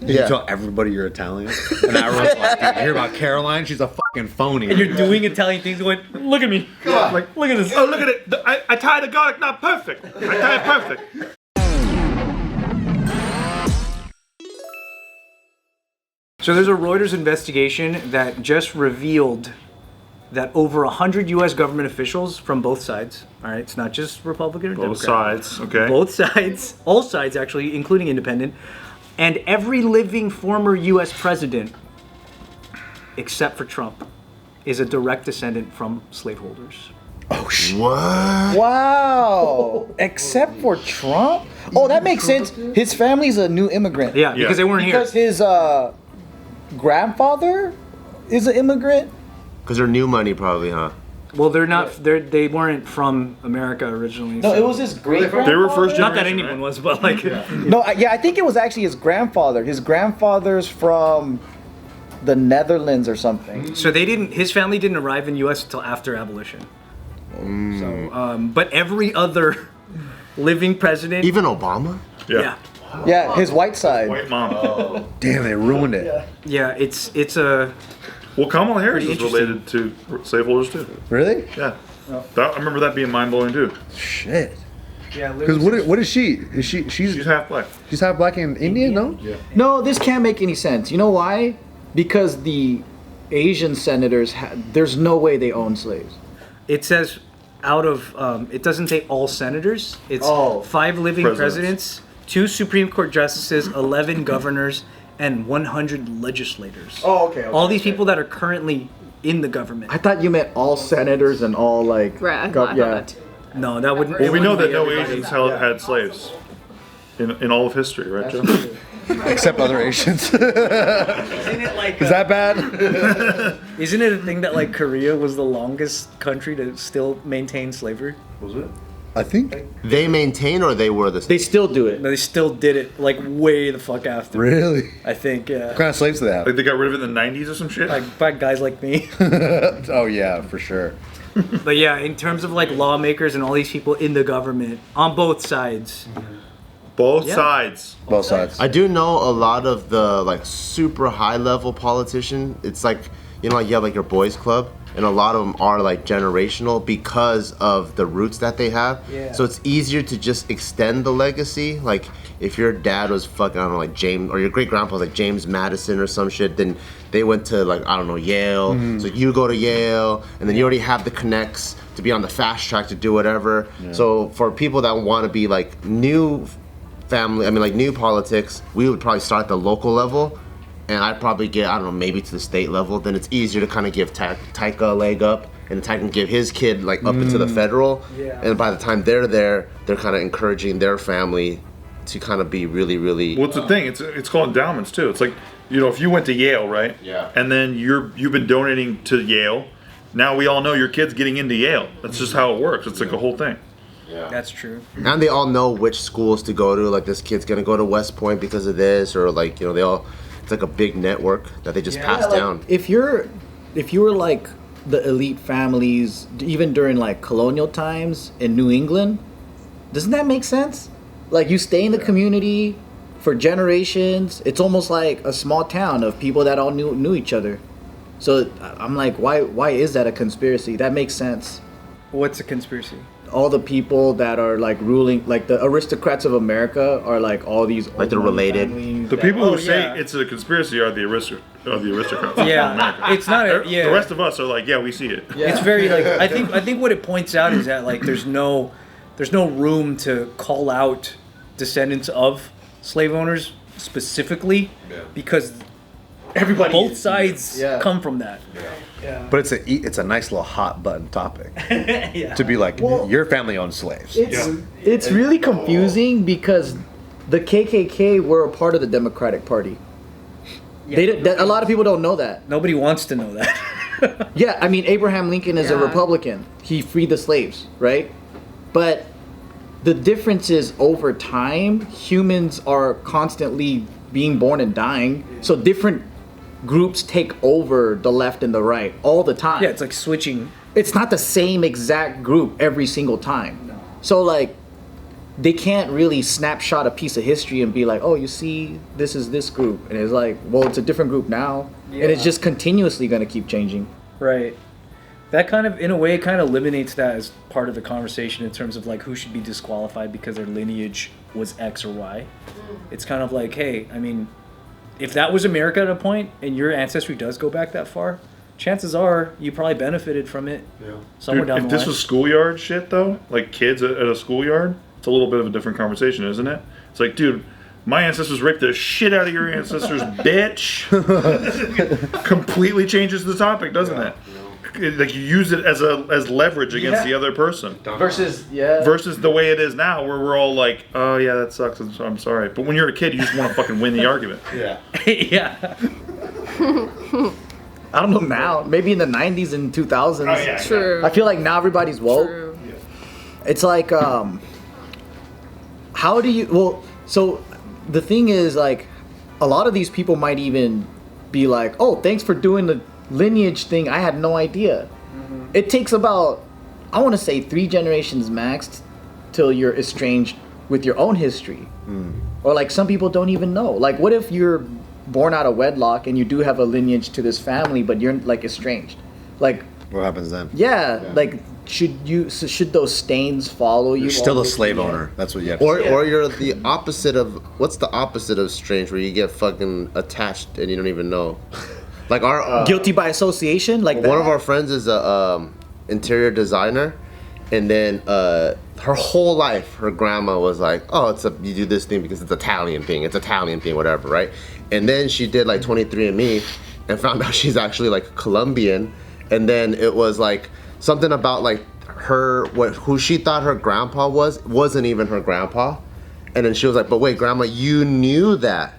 You tell everybody you're Italian. And everyone's like, you hear about Caroline? She's a fucking phony. And you're doing Italian things going, look at me. Like, look at this. Oh, look at it. I tied the garlic knot perfect. I tied it perfect. So there's a Reuters investigation that just revealed that over 100 U.S. government officials from both sides, all right, it's not just Republican or Both Democrat. sides, okay. Both sides, all sides actually, including independent, and every living former U.S. president, except for Trump, is a direct descendant from slaveholders. Oh, shit. What? Wow. Except for Trump? Oh, that makes sense. His family's a new immigrant. Yeah, because they weren't Because here. his grandfather is an immigrant? Because they're new money, probably, huh? Well, they're not. They weren't from America originally. No, so. it was his great grandfather. They were first generation. Not that anyone was, but like. No, I think it was actually his grandfather. His grandfather's from the Netherlands or something. So they didn't. His family didn't arrive in the U.S. until after abolition. So, but every other living president, Even Obama? yeah, Yeah, his white side. White mom. Damn, they ruined it. yeah, it's a. Well, Kamala Harris Pretty is related to slaveholders too. Really? Yeah. I remember that being mind blowing too. Shit. Yeah, Because what is she? Is she's She's half black. she's half black and Indian? No. Yeah. No, this can't make any sense. You know why? Because the Asian senators, there's no way they own slaves. It says out of. It doesn't say all senators. It's Oh. 5 living Presidents. presidents, 2 Supreme Court justices, 11 governors, and 100 legislators. Oh, okay. All these people that are currently in the government. I thought you meant all senators and all like. Right, I thought that. No, that wouldn't. Well, we know that no everybody. Asians had slaves in all of history, right, Joe? Except other Asians. Isn't it like? Is that bad? Isn't it a thing that like Korea was the longest country to still maintain slavery? Was it? I think. They maintain or they were the They still do it. No, they still did it like way the fuck after. Really? I think, yeah. What kind of slaves do they have? Like they got rid of it in the 90s or some shit? Like by guys like me. Oh yeah, for sure. But yeah, in terms of like lawmakers and all these people in the government on both sides. Both Yeah. sides. Both sides. I do know a lot of the like super high level politician. It's like, you know, like you have like your boys club, and a lot of them are like generational because of the roots that they have. Yeah. So it's easier to just extend the legacy. Like if your dad was fucking, I don't know, like James, or your great grandpa was like James Madison or some shit, then they went to like, I don't know, Yale. So you go to Yale, and then you already have the connects to be on the fast track to do whatever. So for people that want to be like new family, I mean like new politics, we would probably start at the local level, and I'd probably get, I don't know, maybe to the state level. Then it's easier to kind of give Taika a leg up, and Taika can give his kid like up into the federal. Yeah. And by the time they're there, they're kind of encouraging their family to kind of be really, really. Well, it's the thing. It's called endowments too. It's like, you know, if you went to Yale, right? Yeah. And then you've been donating to Yale. Now we all know your kid's getting into Yale. That's just how it works. It's like a whole thing. That's true. And they all know which schools to go to. Like this kid's gonna go to West Point because of this, or like, you know, they all. It's like a big network that they just pass down. If you were like the elite families, even during like colonial times in New England, doesn't that make sense? Like you stay in the community for generations. It's almost like a small town of people that all knew each other. So I'm like, why is that a conspiracy? That makes sense. What's a conspiracy? All the people that are like ruling, like the aristocrats of America, are like all these Like they're related. The people who say yeah. it's a conspiracy are the aristocrats. Yeah, it's not a, yeah. The rest of us are like, yeah, we see it. It's very like I think what it points out is that like there's no room to call out descendants of slave owners specifically because everybody. both sides Yeah. come from that. But it's a nice little hot button topic Yeah. to be like, Well, your family owns slaves. It's really confusing because the KKK were a part of the Democratic Party. A lot of people don't know that. Nobody wants to know that. Yeah, I mean, Abraham Lincoln is a Yeah. Republican. He freed the slaves, right? But the difference is over time, humans are constantly being born and dying. So different groups take over the left and the right all the time. Yeah, it's like switching. It's not the same exact group every single time. So like, they can't really snapshot a piece of history and be like, oh, you see, this is this group, and it's like, well, it's a different group now, and it's just continuously going to keep changing. Right. That kind of, in a way, kind of eliminates that as part of the conversation in terms of like who should be disqualified because their lineage was X or Y. It's kind of like, hey, I mean, if that was America at a point and your ancestry does go back that far, chances are you probably benefited from it somewhere Dude, down if the this line. was schoolyard shit though, like kids at a schoolyard, it's a little bit of a different conversation, isn't it? It's like, dude, my ancestors raped the shit out of your ancestors, bitch. Completely changes the topic, doesn't it? Like you use it as leverage against the other person. Versus Versus the way it is now, where we're all like, oh yeah, that sucks. I'm sorry. But when you're a kid, you just want to fucking win the argument. Yeah. Yeah. I don't know now. Maybe in the 90s and 2000s. Oh, yeah. True. I feel like now everybody's woke. True. It's like, how do you? Well, so the thing is, like, a lot of these people might even be like, "Oh, thanks for doing the lineage thing. I had no idea." It takes about, I want to say, 3 generations max till you're estranged with your own history, or like some people don't even know. Like, what if you're born out of wedlock and you do have a lineage to this family, but you're like estranged? Like, What happens then? yeah. Like, should those stains follow you? You're still all a the- slave yeah. owner. That's what you have to Or say. or you're the opposite of what's the opposite of strange, where you get fucking attached and you don't even know. Like our Guilty by association, like one of our friends is a interior designer, and then her whole life her grandma was like, oh, you do this thing because it's Italian thing, whatever, right? And then she did like 23andMe and found out she's actually like Colombian, and then it was like something about like who she thought her grandpa wasn't even her grandpa, and then she was like, but wait, grandma, you knew that.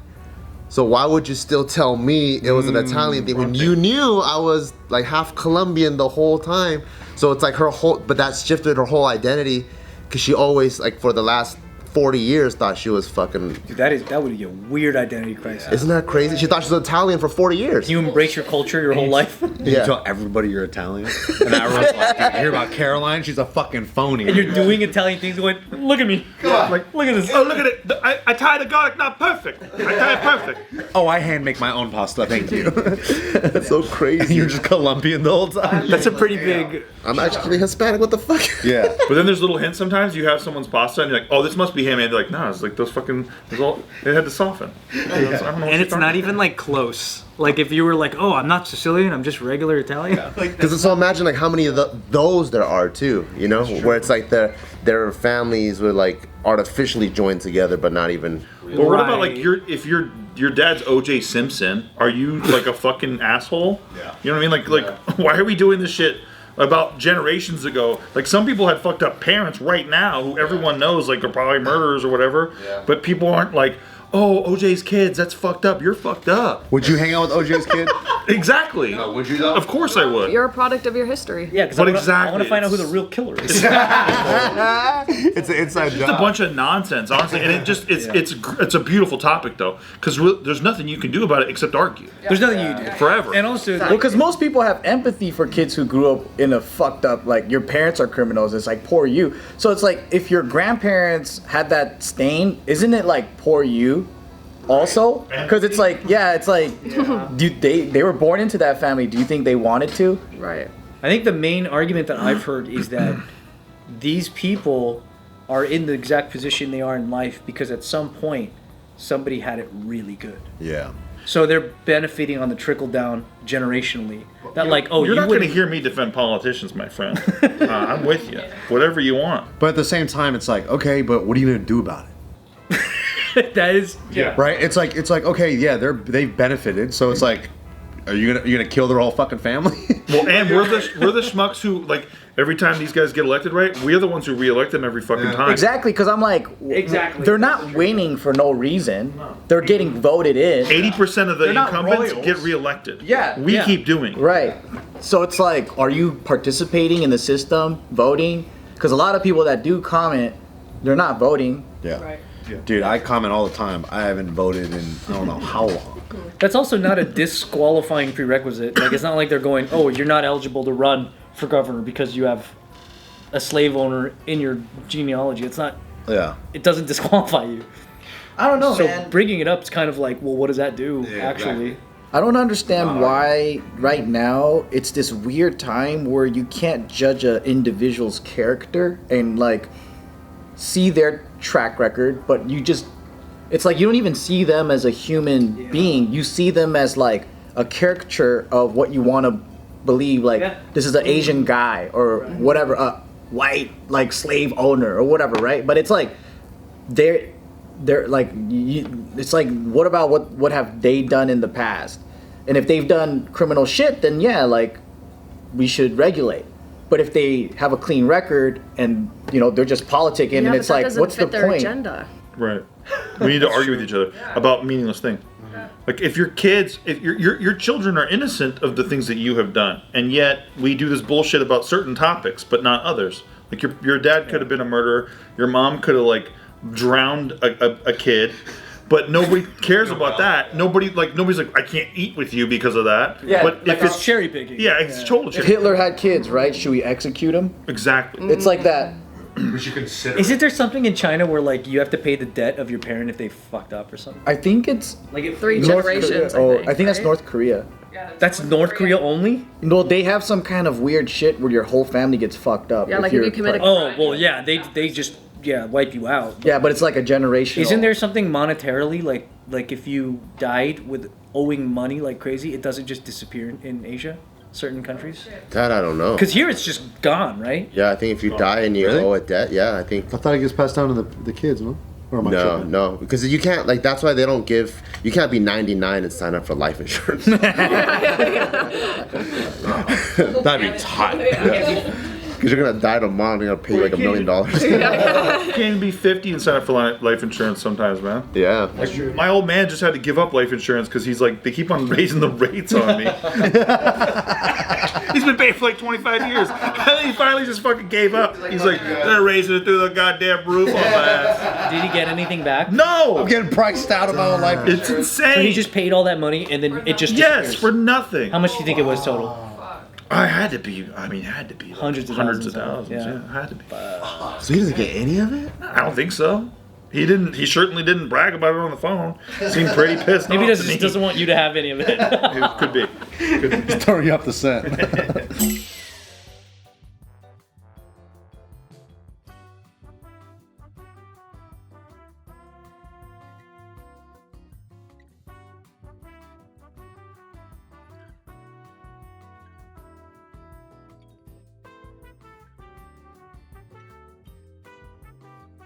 So why would you still tell me it was an Italian thing when you knew I was like half Colombian the whole time? So it's like but that shifted her whole identity, because she always, like, for the last 40 years thought she was fucking. Dude, that would be a weird identity crisis. Isn't that crazy? She thought she was Italian for 40 years. You embrace your culture your whole life, You tell everybody you're Italian, and everyone's like, "Dude, you hear about Kalyne? She's a fucking phony." and you're doing Italian things. Going, look at me, like, look at this. Oh, look at it. I tied the garlic knot perfect. I tied it perfect. Oh, I hand make my own pasta. Thank you. That's so crazy. You're just Colombian the whole time. That's a pretty big. I'm actually Hispanic. What the fuck? Yeah. But then there's little hints sometimes. You have someone's pasta and you're like, oh, this must be him. And they're like, no, it's like those fucking, they had to soften. I don't know what And you're it's talking not about. even like close. Like if you were like, oh, I'm not Sicilian, I'm just regular Italian. Because so imagine like how many of those there are too, you know, where it's like their families were like artificially joined together, but not even. But what about like Right. if your dad's O.J. Simpson? Are you like a fucking asshole? Yeah. You know what I mean? Like why are we doing this shit about generations ago? Like some people had fucked up parents right now who everyone knows like are probably murderers or whatever. Yeah. But people aren't like, oh, O.J.'s kids, that's fucked up. You're fucked up. Would you hang out with OJ's kid? Exactly. Would you though? Of course I would. You're a product of your history. Yeah, because But I want exactly, to find out who the it's- real killer is. It's an inside It's a bunch of nonsense, honestly, and it's a beautiful topic though, because there's nothing you can do about it except argue There's nothing you do. forever. And also, Well, because most people have empathy for kids who grew up in a fucked up, like, your parents are criminals. It's like, poor you. So it's like, if your grandparents had that stain, isn't it like, poor you also? Because it's like, yeah, it's like, they were born into that family. Do you think they wanted to? Right. I think the main argument that I've heard is that these people are in the exact position they are in life because at some point somebody had it really good. Yeah. So they're benefiting on the trickle down generationally. That like, oh, You're you not going to wouldn't hear me defend politicians, my friend. I'm with you. Whatever you want. But at the same time, it's like, okay, but what are you gonna do about it? that is Right? It's like okay, yeah, they've benefited, so it's like, are you gonna kill their whole fucking family? Well, and we're the schmucks who, like, every time these guys get elected, right? We're the ones who re-elect them every fucking time. Exactly, because I'm like, Exactly. they're not winning for no reason. They're getting voted in. 80% of the They're not incumbents royals. get re-elected. Yeah. We Yeah. keep doing. Right. So it's like, are you participating in the system, voting? Because a lot of people that do comment, they're not voting. Yeah. Right. Dude, I comment all the time. I haven't voted in I don't know how long. That's also not a disqualifying prerequisite. Like it's not like they're going, oh, you're not eligible to run for governor because you have a slave owner in your genealogy. It's not Yeah. it doesn't disqualify you. I don't know, So man. bringing it up is kind of like, well, what does that do actually? I don't understand why right now it's this weird time where you can't judge an individual's character and like see their track record, but it's like you don't even see them as a human being. You see them as like a caricature of what you want to believe. Like this is an Asian guy or whatever, a white like slave owner or whatever, right? But it's like they're like it's like what about what have they done in the past? And if they've done criminal shit, then yeah, like we should regulate. But if they have a clean record and they're just politicking, and it's like, what's the point? Agenda. Right. We need to argue with each other about meaningless things. Like if your kids, if your children are innocent of the things that you have done, and yet we do this bullshit about certain topics, but not others. Like your dad could have been a murderer. Your mom could have like drowned a kid. But nobody cares about that. Nobody's like, I can't eat with you because of that. Yeah, but like if it's cherry picking. Yeah, it's total If cherry. Hitler had kids, right? Should we execute him? Exactly. It's like that. We should consider. Isn't there something in China where like you have to pay the debt of your parent if they fucked up or something? I think it's Like if 3 North generations. Korea. I think that's right? North Korea. that's North Korea only? No, they have some kind of weird shit where your whole family gets fucked up. Yeah, like if you commit a Oh well, yeah, they just wipe you out. Yeah, but it's like a generation. Isn't there something monetarily like if you died with owing money like crazy, it doesn't just disappear in Asia, certain countries? That I don't know. Because here it's just gone, right? Yeah, I think if you die and you Really? owe a debt, yeah, I think. I thought it gets passed down to the kids, no? Or am I No, tripping? no, because you can't. Like that's why they don't give. You can't be 99 and sign up for life insurance. That'd be tight. Because you're gonna die tomorrow and you're gonna pay like $1 million. You can't be 50 and sign up for life insurance sometimes, man. Yeah. My old man just had to give up life insurance because he's like, they keep on raising the rates on me. He's been paying for like 25 years. And then he finally just fucking gave up. He's like, they're raising it through the goddamn roof on my ass. Did he get anything back? No! I'm getting priced out of my own life. It's insane. So he just paid all that money and then it just Yes, disappears. for nothing. How much do you think it was total? I had to be. I mean, had to be like Hundreds of hundreds of thousands, thousands. yeah. Yeah, had to be. So he doesn't get any of it? I don't think so. He didn't. He certainly didn't brag about it on the phone. Seemed pretty pissed Maybe off. he to me. just doesn't want you to have any of it. It could be. Throwing you up the scent.